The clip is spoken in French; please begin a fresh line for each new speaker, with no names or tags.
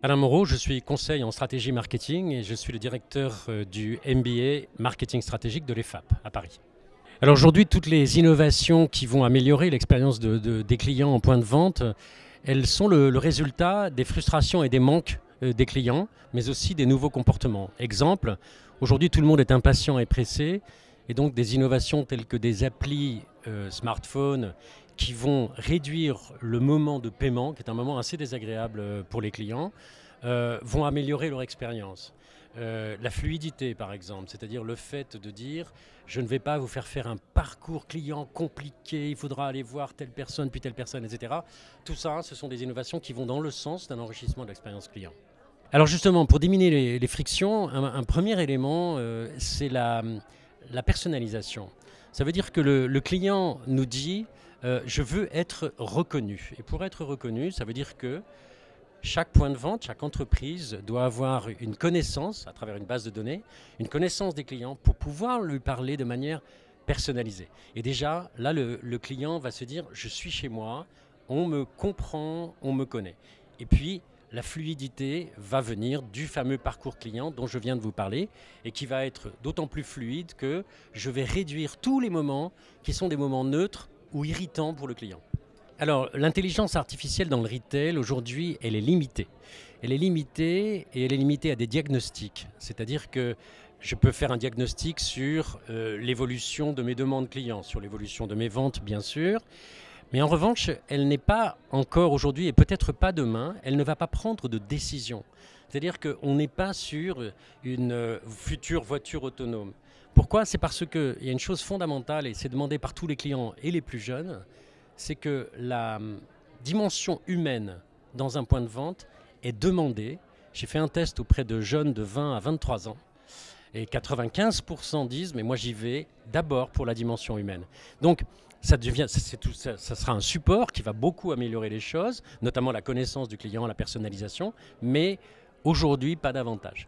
Alain Moreau, je suis conseil en stratégie marketing et je suis le directeur du MBA Marketing Stratégique de l'EFAP à Paris. Alors aujourd'hui, toutes les innovations qui vont améliorer l'expérience des clients en point de vente, elles sont le résultat des frustrations et des manques des clients, mais aussi des nouveaux comportements. Exemple, aujourd'hui tout le monde est impatient et pressé, et donc des innovations telles que des applis smartphones qui vont réduire le moment de paiement, qui est un moment assez désagréable pour les clients, vont améliorer leur expérience. La fluidité, par exemple, c'est-à-dire le fait de dire je ne vais pas vous faire un parcours client compliqué, il faudra aller voir telle personne, puis telle personne, etc. Tout ça, ce sont des innovations qui vont dans le sens d'un enrichissement de l'expérience client. Alors justement, pour diminuer les frictions, un premier élément, c'est la personnalisation. Ça veut dire que le client nous dit je veux être reconnu. Et pour être reconnu, ça veut dire que chaque point de vente, chaque entreprise doit avoir une connaissance, à travers une base de données, une connaissance des clients pour pouvoir lui parler de manière personnalisée. Et déjà, là, le client va se dire, je suis chez moi, on me comprend, on me connaît. Et puis, la fluidité va venir du fameux parcours client dont je viens de vous parler et qui va être d'autant plus fluide que je vais réduire tous les moments qui sont des moments neutres ou irritants pour le client. Alors, l'intelligence artificielle dans le retail, aujourd'hui, elle est limitée. Elle est limitée et elle est limitée à des diagnostics. C'est-à-dire que je peux faire un diagnostic sur l'évolution de mes demandes clients, sur l'évolution de mes ventes, bien sûr. Mais en revanche, elle n'est pas encore aujourd'hui, et peut-être pas demain, elle ne va pas prendre de décision. C'est-à-dire qu'on n'est pas sur une future voiture autonome. Pourquoi ? C'est parce qu'il y a une chose fondamentale, et c'est demandé par tous les clients et les plus jeunes, c'est que la dimension humaine dans un point de vente est demandée. J'ai fait un test auprès de jeunes de 20 à 23 ans et 95% disent mais moi j'y vais d'abord pour la dimension humaine. Donc ça sera un support qui va beaucoup améliorer les choses, notamment la connaissance du client, la personnalisation, mais aujourd'hui pas davantage.